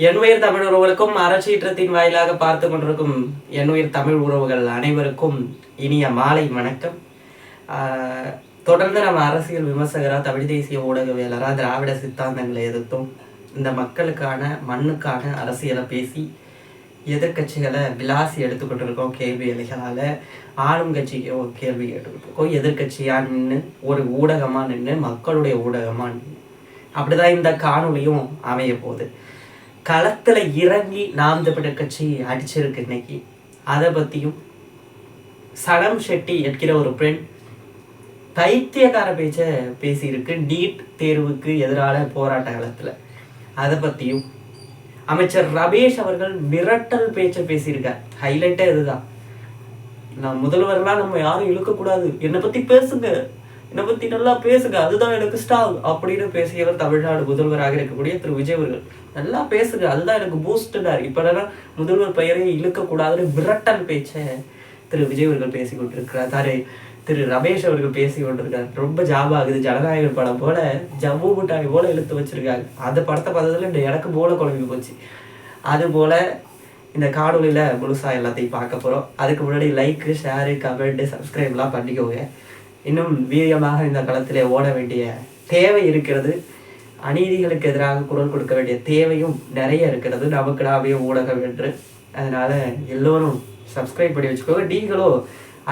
எண்ணுயிர் தமிழ் உறவுகளுக்கும் அறச்சீற்றத்தின் வாயிலாக பார்த்து கொண்டிருக்கும் எண்ணுயிர் தமிழ் உறவுகள் அனைவருக்கும் இனிய மாலை வணக்கம். தொடர்ந்து நம்ம அரசியல் விமர்சகராக, தமிழ் தேசிய ஊடகவியலராக திராவிட சித்தாந்தங்களை எதிர்த்தும் இந்த மக்களுக்கான மண்ணுக்கான அரசியலை பேசி எதிர்கட்சிகளை விளாசி எடுத்துக்கொண்டிருக்கோம். கேள்வி அலைகளால் ஆளும் கட்சிக்கு ஒரு கேள்வி கேட்டுக்கிட்டு எதிர்கட்சியாக நின்று ஒரு ஊடகமாக நின்று மக்களுடைய ஊடகமாக நின்று அப்படிதான் இந்த காணொலியும் அமைய போகுது. களத்தில் இறங்கி நாம் தமிழர் கட்சி அடிச்சிருக்கு இன்னைக்கு. அதை பற்றியும் சனம் ஷெட்டி என்கிற ஒரு பெண் பைத்தியக்கார பேச்சை பேசியிருக்கு நீட் தேர்வுக்கு எதிரான போராட்ட காலத்தில். அதை பற்றியும் அமைச்சர் ரமேஷ் அவர்கள் மிரட்டல் பேச்சை பேசியிருக்கார். ஹைலைட்டே இதுதான். நான் முதல்வர்லாம் நம்ம யாரும் இழுக்கக்கூடாது, என்னை பற்றி பேசுங்க, என்னை பற்றி நல்லா பேசுங்க, அதுதான் எனக்கு ஸ்டால் அப்படின்னு பேசியவர் தமிழ்நாடு முதல்வராக இருக்கக்கூடிய திரு விஜய் அவர்கள். நல்லா பேசுங்க, அதுதான் எனக்கு பூஸ்டார். இப்போலாம் முதல்வர் பெயரை இழுக்கக்கூடாதுன்னு மிரட்டல் பேச்சை திரு விஜய் அவர்கள் பேசி கொண்டிருக்கிறார். திரு ரமேஷ் அவர்கள் பேசி கொண்டிருக்காரு. ரொம்ப ஜாப் ஆகுது. ஜனநாயக படம் போல ஜம்மு மிட்டாய் போல இழுத்து வச்சிருக்காங்க. அந்த படத்தை பார்த்ததுல இந்த எனக்கு போல குழம்பு போச்சு. அதுபோல இந்த காணொலியில் முழுசாக எல்லாத்தையும் பார்க்க போகிறோம். அதுக்கு முன்னாடி லைக்கு, ஷேரு, கமெண்ட்டு, சப்ஸ்கிரைப்லாம் பண்ணிக்கோங்க. இன்னும் வீரியமாக இந்த களத்திலே ஓட வேண்டிய தேவை இருக்கிறது. அநீதிகளுக்கு எதிராக குரல் கொடுக்க வேண்டிய தேவையும் நிறைய இருக்கிறது நமக்கு நாமே ஊடகம் என்று. அதனால் எல்லோரும் சப்ஸ்கிரைப் பண்ணி வச்சுக்கோங்க. நீங்களும்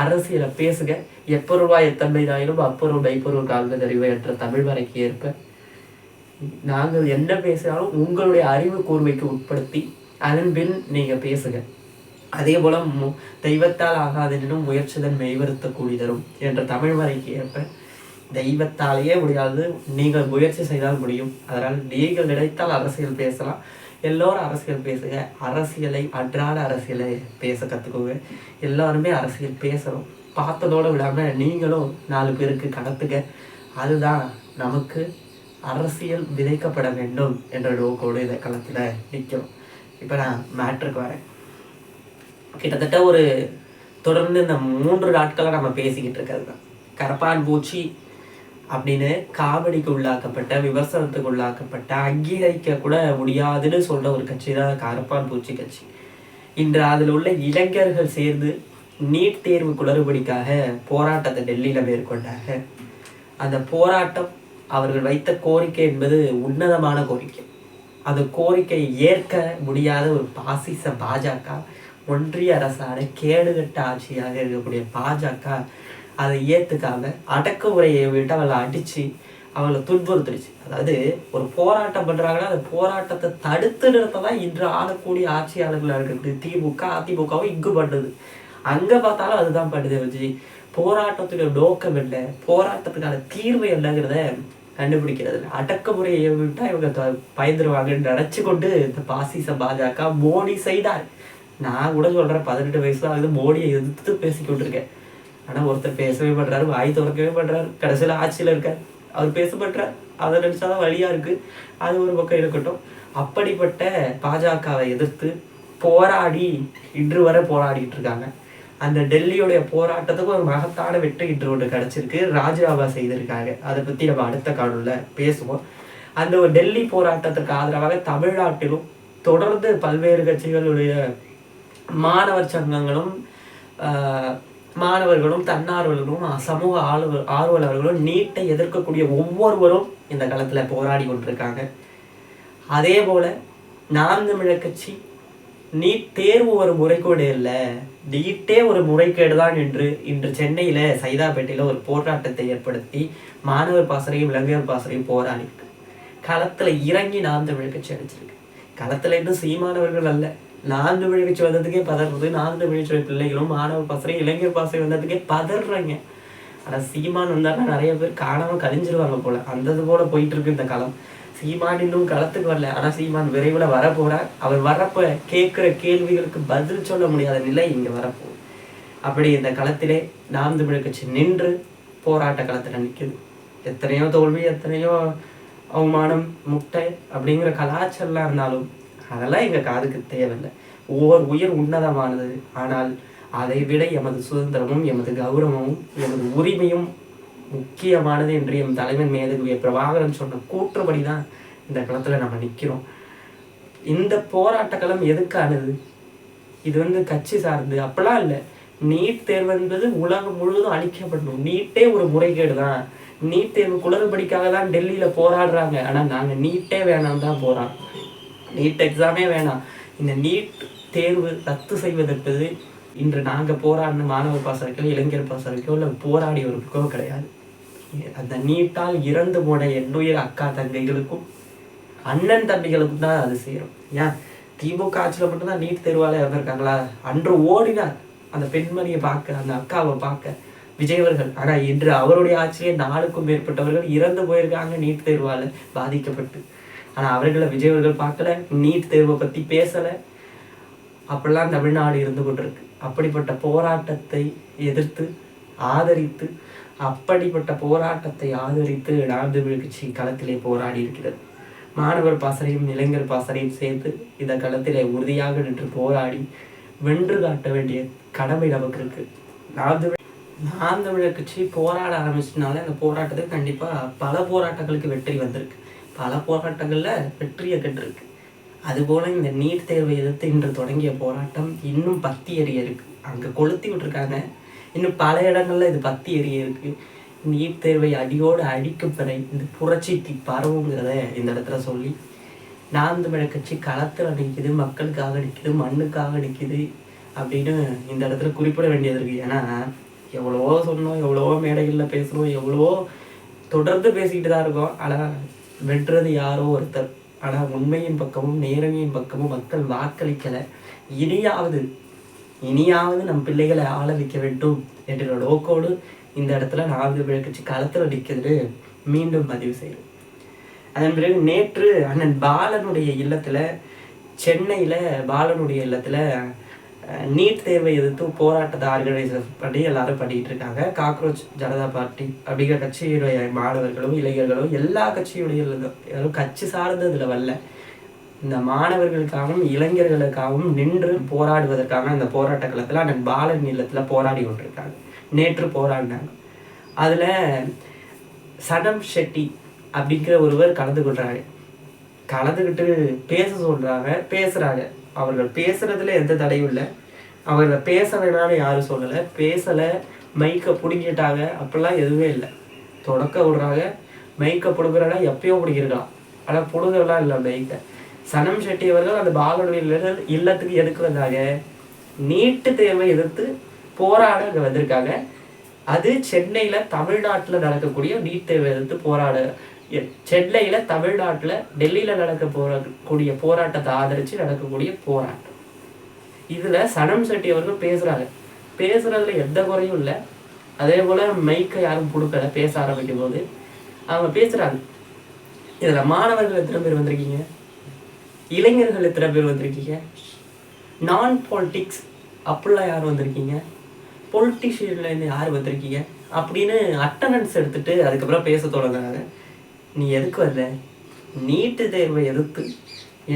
அரசியலை பேசுங்க. எப்பொருவாய் எத்தன்மைதாயிலும் அப்பொருள் மெய்ப்பொருள் கால்கள் அறிவை என்ற தமிழ் வரைக்கு ஏற்ப நாங்கள் என்ன பேசினாலும் உங்களுடைய அறிவு கூர்மைக்கு உட்படுத்தி அதன் பின் நீங்கள் பேசுங்க. அதே போல தெய்வத்தால் ஆகாதெனினும் முயற்சிதன் மெய்வருத்த கூடி தரும் என்ற தமிழ் வரைக்கு ஏற்ப தெய்வத்தாலேயே முடியாது, நீங்கள் முயற்சி செய்தால் முடியும். அதனால் நீங்கள் நினைத்தால் அரசியல் பேசலாம். எல்லோரும் அரசியல் பேசுங்க. அரசியலை, அன்றாட அரசியலை பேச கற்றுக்கோங்க. எல்லாருமே அரசியல் பேசணும். பார்த்ததோடு விடாமல் நீங்களும் 4 பேருக்கு கடத்துங்க. அதுதான் நமக்கு அரசியல் விதைக்கப்பட வேண்டும் என்ற நோக்கோடு இந்த களத்தில் நிற்கும். இப்போ நான் மேட்ருக்கு வரேன். கிட்டத்தட்ட ஒரு தொடர்ந்து இந்த 3 நாட்களாக நம்ம பேசிக்கிட்டு இருக்கிறது தான் கரப்பான் பூச்சி அப்படின்னு காமெடிக்கு உள்ளாக்கப்பட்ட, விமர்சனத்துக்கு உள்ளாக்கப்பட்ட, அங்கீகரிக்க கூட முடியாதுன்னு சொல்ற ஒரு கட்சி தான் கரப்பான் பூச்சி கட்சி. இன்று அதில் உள்ள இளைஞர்கள் சேர்ந்து நீட் தேர்வு குளறுபடிக்காக போராட்டத்தை டெல்லியில் மேற்கொண்டாங்க. அந்த போராட்டம் அவர்கள் வைத்த கோரிக்கை என்பது உன்னதமான கோரிக்கை. அந்த கோரிக்கையை ஏற்க முடியாத ஒரு பாசிச பாஜக, ஒன்றிய அரசான கேடுகட்ட ஆட்சியாக இருக்கக்கூடிய பாஜக அதை ஏற்றுக்காம அடக்குமுறையை விட்டு அவளை அடித்து அவளை துன்புறுத்துருச்சு. அதாவது ஒரு போராட்டம் பண்ணுறாங்கன்னா அந்த போராட்டத்தை தடுத்து நிறுத்த தான் இன்று ஆளக்கூடிய ஆட்சியாளர்களாக இருக்கக்கூடிய திமுக, அதிமுகவும் இங்கு பண்ணுது. அங்கே பார்த்தாலும் அதுதான் பண்ணுது. வச்சு போராட்டத்துக்கு நோக்கம் இல்லை, போராட்டத்துக்கான தீர்வு என்னங்கிறத கண்டுபிடிக்கிறது இல்லை. அடக்குமுறையை விட்டால் இவங்க பயந்துருவாங்கன்னு நினச்சி கொண்டு இந்த பாசிச பாஜக மோடி செய்தார். நான் கூட சொல்கிறேன், 18 வயசு தான் ஆகுது, மோடியை எதிர்த்து பேசிக்கொண்டிருக்கேன். ஆனால் ஒருத்தர் பேசவே பண்ணுறாரு, வாய் திறக்கவே பண்ணுறாரு, கடைசியில் ஆட்சியில் இருக்கார், அவர் பேச பண்ணுறார். அதை நினச்சாதான் வழியாக இருக்குது. அது ஒரு பக்கம் இருக்கட்டும். அப்படிப்பட்ட பாஜகவை எதிர்த்து போராடி இன்று வரை போராடிட்டு இருக்காங்க. அந்த டெல்லியோடைய போராட்டத்துக்கு ஒரு மகத்தான வெற்றி இன்று ஒன்று கிடச்சிருக்கு. ராஜினாமா செய்திருக்காங்க. அதை பற்றி நம்ம அடுத்த காணொலியில் பேசுவோம். அந்த ஒரு டெல்லி போராட்டத்திற்கு ஆதரவாக தமிழ்நாட்டிலும் தொடர்ந்து பல்வேறு கட்சிகளுடைய மாணவர் சங்கங்களும் மாணவர்களும் தன்னார்வலர்களும் சமூக ஆர்வலர்களும் நீட்டை எதிர்க்கக்கூடிய ஒவ்வொருவரும் இந்த களத்தில் போராடி கொண்டிருக்காங்க. அதே போல் நாம் தமிழர் கட்சி நீட் தேர்வு ஒரு முறைகேடு இல்லை, நீட்டே ஒரு முறைகேடு தான் என்று இன்று சென்னையில் சைதாப்பேட்டையில் ஒரு போராட்டத்தை ஏற்படுத்தி மாணவர் பாசறையும் இளைஞர் பாசறையும் போராடிருக்கு. களத்தில் இறங்கி நாம் தமிழர் கட்சி அடிச்சிருக்கு. களத்தில் இன்னும் சீமானவர்கள் அல்ல, 4 விழுகச்சி வந்ததுக்கே பதறது. 4 விழுச்ச பிள்ளைகளும் மாணவர் பாசறை இளைஞர் பாசறை வந்ததுக்கே பதறாங்க. ஆனால் சீமான் வந்தாருன்னா நிறைய பேர் காணாமல் கழிஞ்சிருவாங்க போல. அந்த போல போயிட்டு இருக்கு இந்த களம். சீமான் இன்னும் களத்துக்கு வரல, ஆனால் சீமான் விரைவில் வரப்போறார். அவர் வரப்போ கேட்குற கேள்விகளுக்கு பதில் சொல்ல முடியாத நிலை இங்கே வரப்போகுது. அப்படி இந்த களத்திலே நாம் தமிழர் கட்சி நின்று போராட்ட களத்தில் நிற்குது. எத்தனையோ தோல்வி, எத்தனையோ அவமானம், முட்டை அப்படிங்கிற கலாச்சாரம்லாம் இருந்தாலும் அதெல்லாம் எங்கள் காதுக்கு தேவையில்லை. ஒவ்வொரு உயிர் உன்னதமானது. ஆனால் அதை விட எமது சுதந்திரமும் எமது கௌரவமும் எமது உரிமையும் முக்கியமானது என்று என் தலைவன் மேதகுவிய பிரபாகரன் சொன்ன கூற்றுபடி தான் இந்த களத்தில் நம்ம நிற்கிறோம். இந்த போராட்ட களம் எதுக்கானது? இது கட்சி சார்ந்து அப்பெல்லாம் இல்லை. நீட் தேர்வு என்பது உலகம் முழுவதும் அழிக்கப்படணும். நீட்டே ஒரு முறைகேடு தான். நீட் தேர்வு குளறுபடிக்காக தான் டெல்லியில போராடுறாங்க. ஆனா நாங்க நீட்டே வேணாம் தான் போராடுறோம். நீட் எக்ஸாமே வேணாம். இந்த நீட் தேர்வு ரத்து செய்வதற்கு இன்று நாங்க போராடின மாணவர் பாசறைக்கோ இளைஞர் பாசறைக்கோ இல்லை போராடியவருக்கோ கிடையாது. அந்த நீட்டால் இறந்து போன என்னுயிர் அக்கா தங்கைகளுக்கும் அண்ணன் தம்பிகளுக்கும் தான் அது சேரும். ஏன் திமுக ஆட்சியில் மட்டும்தான் நீட் தேர்வால இறந்துருக்காங்களா? அன்று ஓடினார் அந்த பெண்மணியை பார்க்க, அந்த அக்காவை பார்க்க விஜய் அவர்கள். ஆனா இன்று அவருடைய ஆட்சியிலே 4க்கும் மேற்பட்டவர்கள் இறந்து போயிருக்காங்க நீட் தேர்வால பாதிக்கப்பட்டு. ஆனா அவர்களை விஜய் அவர்கள் பார்க்கல, நீட் தேர்வை பத்தி பேசல. அப்படிலாம் தமிழ்நாடு இருந்து கொண்டிருக்கு. அப்படிப்பட்ட போராட்டத்தை எதிர்த்து ஆதரித்து நாம் தமிழர் கட்சி களத்திலே போராடி இருக்கிறது. மாணவர் பாசறையும் இளைஞர் பாசறையும் சேர்த்து இந்த களத்திலே உறுதியாக நின்று போராடி வென்று காட்ட வேண்டிய கடமை நமக்கு இருக்கு. நாம் தமிழர் கட்சி போராட ஆரம்பிச்சதுனால அந்த போராட்டத்துக்கு கண்டிப்பா பல போராட்டங்களுக்கு வெற்றி வந்திருக்கு. பல போராட்டங்கள்ல வெற்றியை கண்டிருக்கு. அதுபோல இந்த நீட் தேர்வை எதிர்த்து இன்று தொடங்கிய போராட்டம் இன்னும் பத்தி எரிய இருக்கு. அங்க கொளுத்தி விட்டுருக்காங்க. இன்னும் பல இடங்கள்ல இது பத்தி எரிய இருக்கு. நீட் தேர்வை அடியோடு அடிக்கும் வரை இந்த புரட்சி பரவுங்கிறத இந்த இடத்துல சொல்லி நாம் தமிழர் கட்சி களத்தில் நிற்கிது, மக்களுக்காக நிற்கிது, மண்ணுக்காக நிற்கிது அப்படின்னு இந்த இடத்துல குறிப்பிட வேண்டியது இருக்கு. ஏன்னா எவ்வளவோ சொன்னோம், எவ்வளவோ மேடைகளில் பேசுகிறோம், எவ்வளவோ தொடர்ந்து பேசிக்கிட்டு தான் இருக்கோம். ஆனால் வென்றது யாரோ ஒருத்தர். ஆனால் உண்மையின் பக்கமும் நேர்மையின் பக்கமும் மக்கள் வாக்களிக்கலை. இனியாவது நம் பிள்ளைகளை ஆள வைக்க வேண்டும் என்ற நோக்கோடு இந்த இடத்துல நாம் தமிழர் கட்சி களத்தில் நிற்கிறது மீண்டும் பதிவு செய்யும். அதன் பிறகு நேற்று அண்ணன் பாலனுடைய இல்லத்தில், சென்னையில் பாலனுடைய இல்லத்தில் நீட் தேர்வை எதிர்த்து போராட்டத்தை ஆர்கனைஸ் பண்ணி எல்லாரும் பண்ணிட்டு இருக்காங்க. காக்ரோச் ஜனதா பார்ட்டி அப்படிங்கிற கட்சியுடைய மாணவர்களும் இளைஞர்களும் எல்லா கட்சியுடைய கட்சி சார்ந்து இதில் வரல. இந்த மாணவர்களுக்காகவும் இளைஞர்களுக்காகவும் நின்று போராடுவதற்காக அந்த போராட்ட களத்தில் அண்ணன் பாலன் இல்லத்தில் போராடி கொண்டிருக்காங்க. நேற்று போராடினாங்க. அதில் சனம் ஷெட்டி அப்படிங்கிற ஒருவர் கலந்துக்கிட்டு பேச சொல்கிறாங்க, பேசுகிறாங்க. அவர்கள் பேசுறதுல எந்த தடையும் இல்லை. அவர்களை பேச வேணாலும் யாரும் சொல்லலை, பேசலை, மைக்கை பிடிக்கிட்டாங்க அப்படிலாம் எதுவுமே இல்லை. தொடக்க விடுறாங்க, மைக்கை பிடுங்குறனா எப்பயோ பிடிக்கிருக்கலாம், ஆனால் பிடுங்கலாம் இல்லை மைக்கை. சனம் ஷெட்டி அவர்கள் அந்த பாலனுடைய இல்லத்துக்கு எதுக்கு வந்தாங்க? நீட்டு தேர்வை எதிர்த்து போராட அங்கே வந்திருக்காங்க. அது சென்னையில் தமிழ்நாட்டில் நடக்கக்கூடிய நீட் தேர்வை எதிர்த்து போராட, சென்னையில் தமிழ்நாட்டில் டெல்லியில் நடக்கக்கூடிய போராட்டத்தை ஆதரித்து நடக்கக்கூடிய போராட்டம். இதில் சனம் ஷெட்டி அவர்கள் பேசுகிறதுல எந்த குறையும் இல்லை. அதே போல் மைக்கை யாரும் கொடுக்கல. பேச ஆரம்பிக்கும் போது அவங்க பேசுகிறாங்க. இதில் மாணவர்கள் எத்தனை பேர் வந்திருக்கீங்க? இளைஞர்கள் எத்தனை பேர் வந்திருக்கீங்க? நான் பாலிட்டிக்ஸ் அப்படிலாம் யார் வந்திருக்கீங்க? பொலிட்டிஷியன்லேருந்து யார் வந்திருக்கீங்க அப்படின்னு அட்டண்டன்ஸ் எடுத்துகிட்டு அதுக்கப்புறம் பேச தொடங்குறாங்க. நீ எதுக்கு வரல? நீட்டு தேர்வை எதிர்த்து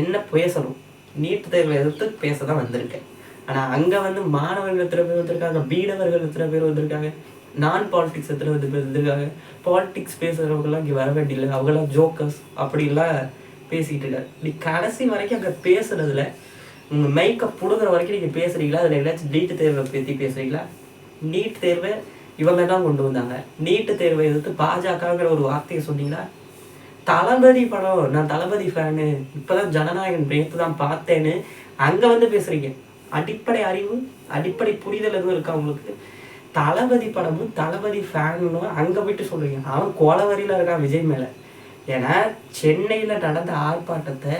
என்ன பேசணும்? நீட்டு தேர்வை எதிர்த்து பேச தான் வந்திருக்கேன். ஆனால் அங்கே மாணவர்கள் எத்தனை பேர் வந்திருக்காங்க, மீனவர்கள் எத்தனை பேர் வந்திருக்காங்க, நான் பாலிட்டிக்ஸ் எத்தனை பேர் வந்திருக்காங்க. பாலிட்டிக்ஸ் பேசுகிறவங்கலாம் இங்கே வர வேண்டியில்லை, அவங்களாம் ஜோக்கர்ஸ் அப்படிலாம் பேசிக்கிட்டு இருக்காரு. நீ கடைசி வரைக்கும் அங்கே பேசுனதுல உங்கள் மைக்கை பிடுங்குற வரைக்கும் நீங்கள் பேசுகிறீங்களா? அதில் ஏதாச்சும் நீட்டு தேர்வை பற்றி பேசுகிறீங்களா? நீட் தேர்வை இவங்க தான் கொண்டு வந்தாங்க. நீட்டு தேர்வை எதிர்த்து பாஜகங்கிற ஒரு வார்த்தையை சொன்னீங்களா? தளபதி படம், நான் தளபதி ஃபேனு, இப்போதான் ஜனநாயகன் நேற்று தான் பார்த்தேன்னு அங்கே பேசுகிறீங்க. அடிப்படை அறிவு, அடிப்படை புரிதல் எதுவும் இருக்கா உங்களுக்கு? தளபதி படமும் தளபதி ஃபேனுன்னு அங்கே போயிட்டு சொல்கிறீங்க. அவன் கொலவரியில் இருக்கான் விஜய் மேலே. ஏன்னா சென்னையில் நடந்த ஆர்ப்பாட்டத்தை,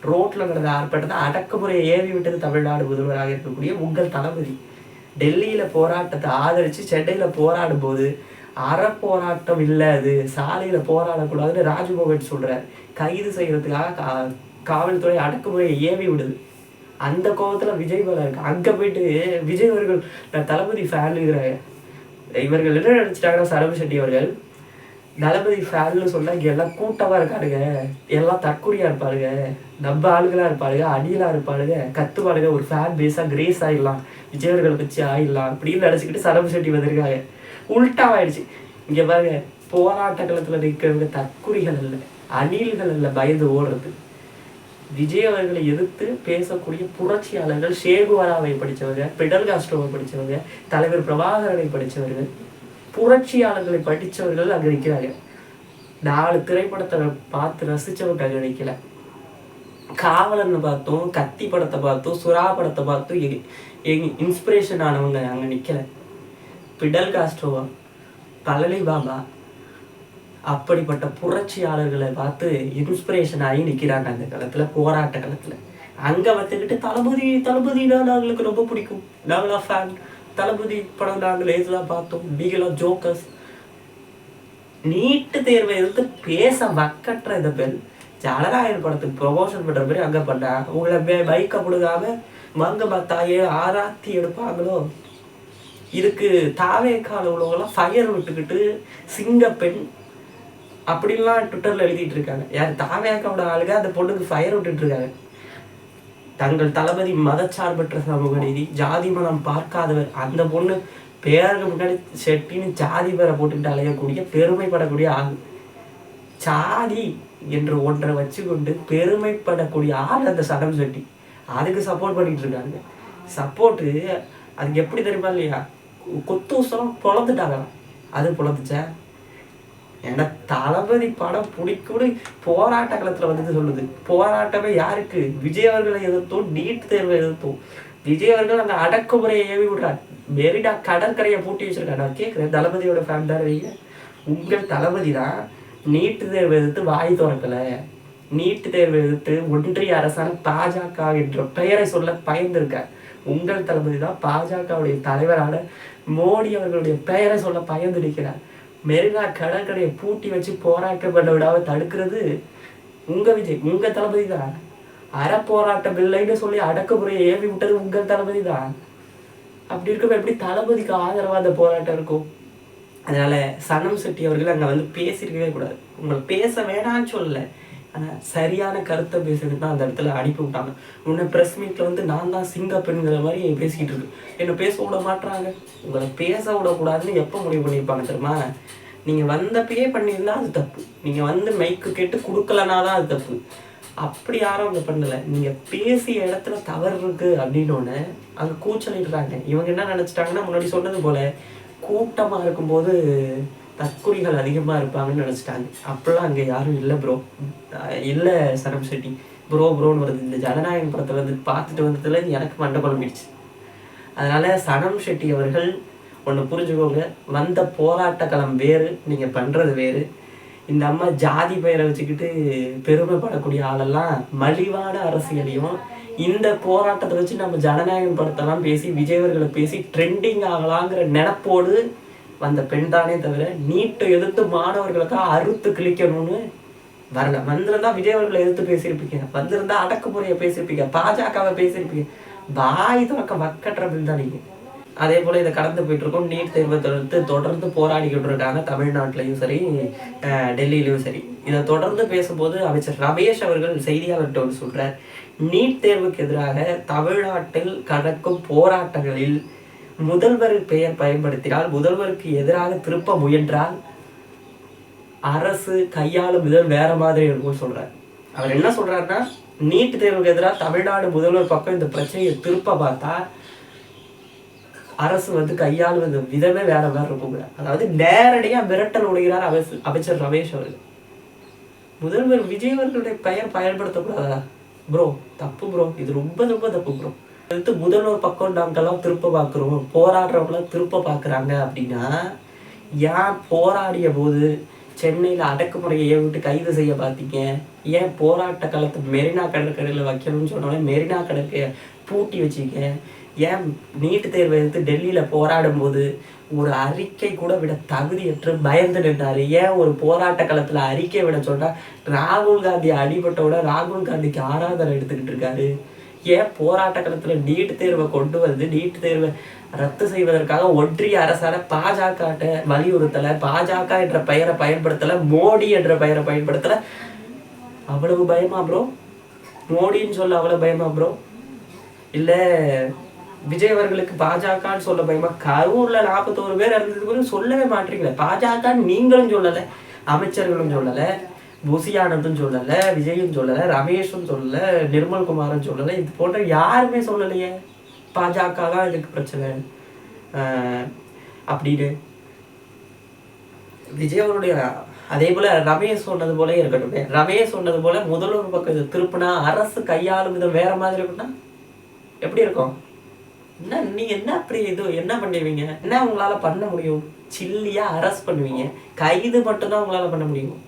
ரோட்டில் நடந்த ஆர்ப்பாட்டத்தை அடக்குமுறையை ஏவி விட்டது தமிழ்நாடு முதல்வராக இருக்கக்கூடிய உங்கள் தளபதி. டெல்லியில் போராட்டத்தை ஆதரித்து சென்னையில் போராடும் போது அறப்போராட்டம் இல்லை, அது சாலையில் போராடக்கூடாதுன்னு ராஜ்மோகன் சொல்கிறார். கைது செய்கிறதுக்காக காவல்துறை அடக்குமுறையை ஏவி விடுது. அந்த கோபத்தில் விஜய் மேலே இருக்கு. அங்கே போயிட்டு விஜய் அவர்கள் நான் தளபதி ஃபேனுங்கிறாங்க. இவர்கள் என்ன நினச்சிட்டாங்கன்னா சனம் ஷெட்டி அவர்கள் தளபதி ஃபேன்னு சொன்னால் இங்கே எல்லாம் கூட்டமாக இருக்காருங்க, எல்லாம் தற்கொலையாக இருப்பாருங்க, நம்ம ஆளுகளாக இருப்பாருங்க, அடியலாக இருப்பாருங்க, கத்துப்பாருங்க, ஒரு ஃபேன் பேஸாக கிரேஸ் ஆகிடலாம், விஜயவர்களை வச்சு ஆகிடலாம் அப்படின்னு நினச்சிக்கிட்டு சனம் ஷெட்டி வந்திருக்காங்க. உள்டாவாயிடுச்சு. இங்கே பாருங்க, போராட்ட களத்தில் நிற்கிறவங்க தற்குறிகள் இல்லை, அணில்கள் இல்லை பயந்து ஓடுறது. விஜய் அவர்களை எதிர்த்து பேசக்கூடிய புரட்சியாளர்கள் ஷேகுவாராவை படித்தவங்க, பிடல் காஸ்ட்ரோவை படித்தவங்க, தலைவர் பிரபாகரனை படித்தவர்கள், புரட்சியாளர்களை படித்தவர்கள் அங்கே நிற்கிறாங்க. 4 திரைப்படத்தை பார்த்து ரசித்தவங்க அங்கே நிற்கல. காவலன்னு பார்த்தோம், கத்தி படத்தை பார்த்தோம், சுறா படத்தை பார்த்தோம், இன்ஸ்பிரேஷன் ஆனவங்க அங்கே நிற்கல. பிடல் காஸ்ட்ரோவா, பழனி பாபா, அப்படிப்பட்ட புரட்சியாளர்களை பார்த்து இன்ஸ்பிரேஷன் ஆகி நிற்கிறாங்க அந்த காலத்தில், போராட்ட காலத்தில். அங்கே வந்துக்கிட்டு தளபதினா நாங்களுக்கு ரொம்ப பிடிக்கும், நாங்களா ஃபேன், தளபதி படம் நாங்கள் ஏதுதான் பார்த்தோம், நீங்களா ஜோக்கர்ஸ். நீட்டு தேர்வை எதிர்த்து பேச வக்கற்ற இந்த பெண் ஜனநாயகன் படத்துக்கு ப்ரொமோஷன் பண்ணுற மாதிரி அங்கே பண்ணா. உங்களை பைக்கை கொடுக்காம மங்க மத்தாயே ஆராத்தி எடுப்பாங்களோ. இதுக்கு தாவேக்கால உள்ளவங்களாம் ஃபயர் விட்டுக்கிட்டு சிங்கப்பெண் அப்படின்லாம் ட்விட்டரில் எழுதிட்டு இருக்காங்க. யார் தாவேக்காவோட ஆளுங்க அந்த பொண்ணுக்கு ஃபயர் விட்டுட்டு இருக்காங்க. தங்கள் தளபதி மதச்சார்பற்ற சமூக நீதி, ஜாதி மதம் பார்க்காதவர். அந்த பொண்ணு பேருக்கு முன்னாடி செட்டின்னு ஜாதி பேரை போட்டுக்கிட்டு அலையக்கூடிய பெருமைப்படக்கூடிய ஆள். சாதி என்று ஒன்றை வச்சுக்கொண்டு பெருமைப்படக்கூடிய ஆள் அந்த சடம் செட்டி. அதுக்கு சப்போர்ட் பண்ணிட்டு இருக்காங்க. சப்போர்ட்டு அதுக்கு எப்படி தெரியுமா இல்லையா, கொத்து உசரம் பொழந்துட்டாங்க. அது பொழந்துச்சா? ஏன்னா தளபதி படம் பிடிக்கூட போராட்ட காலத்தில் வந்து சொல்லுது. போராட்டமே யாருக்கு? விஜய் அவர்களை எதிர்த்தோம், நீட் தேர்வை எதிர்த்தோம். விஜய் அவர்கள் அந்த அடக்குமுறையை ஏவி விடுறார். மெரினா கடற்கரையை பூட்டி வச்சிருக்காரு. நான் கேட்குறேன், தளபதியோட ஃபேன் தான் வைங்க. உங்கள் தளபதி தான் நீட்டு தேர்வை எதிர்த்து வாய் திறக்கலை. நீட்டு தேர்வை எதிர்த்து ஒன்றிய அரசான பாஜக என்ற பெயரை சொல்ல பயந்துருக்கார். உங்கள் தளபதி தான் பாஜகவுடைய தலைவரான மோடி அவர்களுடைய பெயரை சொல்ல பயந்து நிற்கிறார். மெரினா கடற்கரையை பூட்டி வச்சு போராட்டம் பண்ண விடாம தடுக்கிறது உங்க விஜய், உங்க தளபதி தான். அறப்போராட்டம் இல்லைன்னு சொல்லி அடக்குமுறையை ஏவி விட்டது உங்கள் தளபதி தான். அப்படி இருக்க எப்படி தளபதிக்கு ஆதரவா அந்த போராட்டம் இருக்கும்? அதனால சனம் செட்டி அவர்கள் அங்கே வந்து பேசியிருக்கவே கூடாது. உங்களை பேச வேணான்னு சொல்லலை, ஆனால் சரியான கருத்தை பேசுறதுக்கு தான் அந்த இடத்துல அனுப்பி விட்டாங்க. உன்னை ப்ரெஸ் மீட்டில் வந்து நான் தான் சிங்க பெண்கிற மாதிரி பேசிக்கிட்டு இருக்கு. என்னை பேச விட மாட்டாங்க. உங்களை பேச விடக்கூடாதுன்னு எப்போ முடிவு பண்ணியிருப்பாங்க தெரியுமா? நீங்கள் வந்தப்பயே பண்ணியிருந்தா அது தப்பு. நீங்கள் வந்து மைக்கு கேட்டு கொடுக்கலனா தான் அது தப்பு. அப்படி யாரும் அங்கே பண்ணலை. நீங்கள் பேசிய இடத்துல தவறு இருக்கு அப்படின்னோடனே அங்கே கூச்சலிடுறாங்க. இவங்க என்ன நினச்சிட்டாங்கன்னா, முன்னாடி சொன்னது போல கூட்டமாக இருக்கும்போது தற்குறிகள் அதிகமாக இருப்பாங்கன்னு நினச்சிட்டாங்க. அப்படிலாம் அங்கே யாரும் இல்லை ப்ரோ, இல்லை சனம் செட்டி ப்ரோன்னு வருது. இந்த ஜனநாயகன் படத்தை வந்து பார்த்துட்டு வந்ததுல எனக்கு மண்டை குழம்பிடுச்சு. அதனால் சனம் செட்டி அவர்கள் ஒன்று புரிஞ்சுக்கோங்க, வந்த போராட்ட களம் வேறு, நீங்கள் பண்ணுறது வேறு. இந்த அம்மா ஜாதி பெயரை வச்சுக்கிட்டு பெருமைப்படக்கூடிய ஆளெல்லாம் மலிவான அரசியலையும் இந்த போராட்டத்தை வச்சு நம்ம ஜனநாயகன் படத்தெல்லாம் பேசி விஜயவர்களை பேசி ட்ரெண்டிங் ஆகலாங்கிற நினப்போடு வந்த பெண் தானே தவிர நீட்டை எதிர்த்து மாணவர்களுக்காக அறுத்து கிழிக்கணும்னு வரல. வந்திருந்தா விஜயவர்களை எதிர்த்து பேசியிருப்பீங்க, வந்திருந்தா அடக்குமுறையை பேசியிருப்பீங்க, பாஜகவை பேசியிருப்பீங்க. வாய் துறக்க வக்கற்ற பில் தான் நீங்கள். அதே போல் இதை கடந்து போயிட்டுருக்கோம். நீட் தேர்வை தொடர்ந்து போராடிக்கிட்டு இருக்காங்க, தமிழ்நாட்டிலையும் சரி டெல்லியிலையும் சரி. இதை தொடர்ந்து பேசும்போது அமைச்சர் ரமேஷ் அவர்கள் செய்தியாளர்கிட்ட ஒன்று சொல்கிறார். நீட் தேர்வுக்கு எதிராக தமிழ்நாட்டில் நடக்கும் போராட்டங்களில் முதல்வர் பெயர் பயன்படுத்தினால், முதல்வருக்கு எதிராக திருப்ப முயன்றால் அரசு கையாளும் விதம் வேற மாதிரி இருக்கும்னு சொல்றாரு. அவர் என்ன சொல்றாருன்னா, நீட் தேர்வுக்கு எதிராக தமிழ்நாடு முதல்வர் பக்கம் இந்த பிரச்சனையை திருப்ப பார்த்தா அரசு வந்து கையாளுவது விதமே வேற மாதிரி இருக்குங்க. அதாவது நேரடியா மிரட்டல் விடுகிறார் அமைச்சர் ரமேஷ் அவர்கள். முதல்வர் விஜய் அவர்களுடைய பெயர் பயன்படுத்தக்கூடாதா ப்ரோ? தப்பு ப்ரோ, இது ரொம்ப ரொம்ப தப்பு ப்ரோ. அடுத்து முதல்வர் பக்கம் நாங்கெல்லாம் திருப்ப பார்க்குறோம், போராடுறவங்களாம் திருப்ப பார்க்குறாங்க அப்படின்னா, ஏன் போராடிய போது சென்னையில் அடக்குமுறையை விட்டு கைது செய்ய பார்த்தீங்க? ஏன் போராட்ட காலத்து மெரினா கடற்கரையில் வைக்கணும்னு சொன்னோன்னே மெரினா கடற்கரையை பூட்டி வச்சிங்க? ஏன் நீட்டு தேர்வை எடுத்து டெல்லியில் போராடும் போது ஒரு அறிக்கை கூட விட தகுதியற்று பயந்து நின்றாரு? ஏன் ஒரு போராட்ட காலத்தில் அறிக்கை விட சொன்னால் ராகுல் காந்தி அடிபட்டோட ராகுல் காந்திக்கு ஆராதனை எடுத்துக்கிட்டு இருக்காரு? ஏன் போராட்ட காலத்தில் நீட் தேர்வை கொண்டு வந்து நீட் தேர்வை ரத்து செய்வதற்காக ஒன்றிய அரசான பாஜக வலியுறுத்தலை, பாஜக என்ற பெயரை பயன்படுத்தலை, மோடி என்ற பெயரை பயன்படுத்தலை? அவ்வளவு பயமா ப்ரோ? மோடின்னு சொல்ல அவ்வளவு பயமா ப்ரோ? இல்லை விஜய் அவர்களுக்கு பாஜகன்னு சொல்ல பயமா? கரூர்ல 41 பேர் இறந்ததுக்கு சொல்லவே மாட்டீங்களே. பாஜக நீங்களும் சொல்லலை, அமைச்சர்களும் சொல்லலை, புசியானந்தும் சொல்லலை, விஜயும் சொல்லலை, ரமேஷும் சொல்லலை, நிர்மல்குமாரும் சொல்லலை, இது போன்ற யாருமே சொல்லலையே. பாஜக தான் இதுக்கு பிரச்சனை அப்படின்னு விஜயோடைய. அதே போல ரமேஷ் சொன்னது போல இருக்கட்டும். ரமேஷ் சொன்னது போல முதல்வர் பக்கம் இது திருப்பினா அரசு கையாளும் விதம் வேற மாதிரி இருக்குன்னா எப்படி இருக்கும்? என்ன நீங்க என்ன அப்படி என்ன பண்ணுவீங்க? என்ன உங்களால பண்ண முடியும்? சில்லியா அரெஸ்ட் பண்ணுவீங்க, கைது மட்டும்தான் உங்களால பண்ண முடியும்.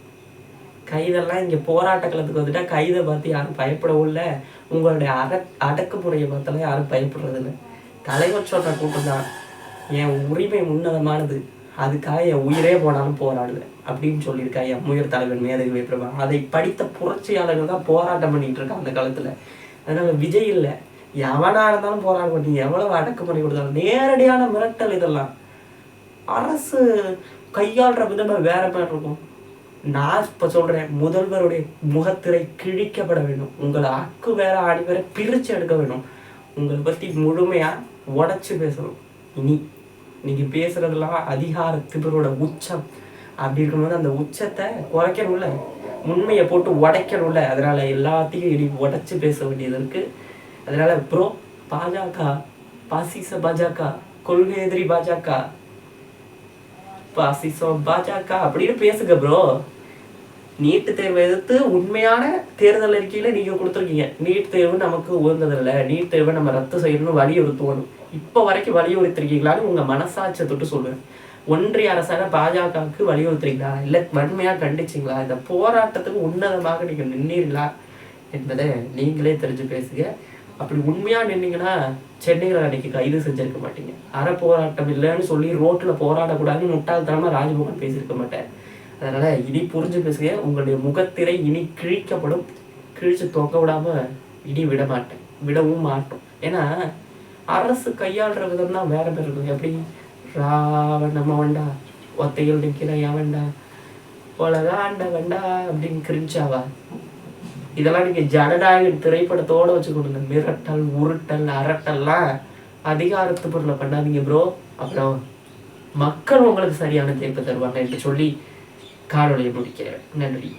கைதெல்லாம் இங்க போராட்ட களத்துக்கு வந்துட்டா கைதை பார்த்து யாரும் பயப்படவும் இல்லை. உங்களுடைய அடக்குமுறையை பார்த்தாலும் யாரும் பயப்படுறது இல்லை. தலைவர் சொல்ற கூட்டம் தான் என் உரிமை உன்னதமானது, அதுக்காக என் உயிரே போனாலும் போராடுவேன் அப்படின்னு சொல்லியிருக்கா என் முயற் தலைவன் மேதகு பிரபா. அதை படித்த புரட்சியாளர்கள் தான் போராட்டம் பண்ணிட்டு இருக்காங்க அந்த காலத்துல. அதனால விஜய் இல்லை, எவனா இருந்தாலும் போராட மாட்டீங்க. எவ்வளவு அடக்குமுறை கொடுத்தாலும் நேரடியான மிரட்டல் இதெல்லாம் அரசு கையாளுற விதமா வேற மாதிரி இருக்கும். நான் இப்ப சொல்றேன், முதல்வருடைய முகத்திரை கிழிக்கப்பட வேண்டும். உங்களை அக்கு வேற ஆடி வேற பிரிச்சு எடுக்க வேண்டும். உங்களை பத்தி முழுமையா உடைச்சு பேசணும். இனி நீங்க பேசுறதெல்லாம் அதிகார திபரோட உச்சம். அப்படி இருக்கும்போது அந்த உச்சத்தை குறைக்கணும்ல, உண்மையை போட்டு உடைக்கணும்ல. அதனால எல்லாத்தையும் இனி உடைச்சு பேச வேண்டியது இருக்கு. அதனால ப்ரோ, பாஜக பாசிச பாஜக, கொள்கை எதிரி பாஜக, பாசிசம் பாஜக அப்படின்னு பேசுங்க ப்ரோ. நீட் தேர்வை எதிர்த்து உண்மையான தேர்தல் அறிக்கையில நீங்க கொடுத்துருக்கீங்க, நீட் தேர்வு நமக்கு உகந்ததில்லை, நீட் தேர்வை நம்ம ரத்து செய்யணும்னு வலியுறுத்துவோம். இப்போ வரைக்கும் வலியுறுத்திருக்கீங்களான்னு உங்க மனசாட்சியை தொட்டு சொல்லுவேன். ஒன்றிய அரசாங்க பாஜகவுக்கு வலியுறுத்துறீங்களா, இல்லை வன்மையா கண்டிச்சிங்களா, இந்த போராட்டத்துக்கு உன்னதமாக நீங்க நின்னீர்களா என்பதை நீங்களே தெரிஞ்சு பேசுங்க. அப்படி உண்மையா நின்னீங்கன்னா சென்னையில் அன்னைக்கு கைது செஞ்சிருக்க மாட்டீங்க. போராட்டம் இல்லைன்னு சொல்லி ரோட்ல போராடக்கூடாதுன்னு முட்டாள்தனமா ராஜ்மோகன் பேசியிருக்க மாட்டேன். அதனால இனி புரிஞ்சு பேசுங்க. உங்களுடைய முகத்திரை இனி கிழிக்கப்படும். கிழிச்சு தொங்க விடாம இனி விடவும் மாட்டோம். ஏன்னா அரசு கையாளுற விதம் தான் வேற பேர் இருக்கும். எப்படி ராவணம வேண்டா, ஒத்தையில் நிற்கிற வேண்டா, உலகாண்ட வேண்டா அப்படின்னு கிரிஞ்சாவா. இதெல்லாம் நீங்க ஜனநாயக திரைப்படத்தோட வச்சு கொடுங்க. மிரட்டல், உருட்டல், அரட்டல்லாம் அதிகாரத்து பொருளை பண்ணாதீங்க ப்ரோ. அப்புறம் மக்கள் உங்களுக்கு சரியான தீர்ப்பு தருவாங்க என்று சொல்லி காணொலியை முடிக்கிறேன். நன்றி.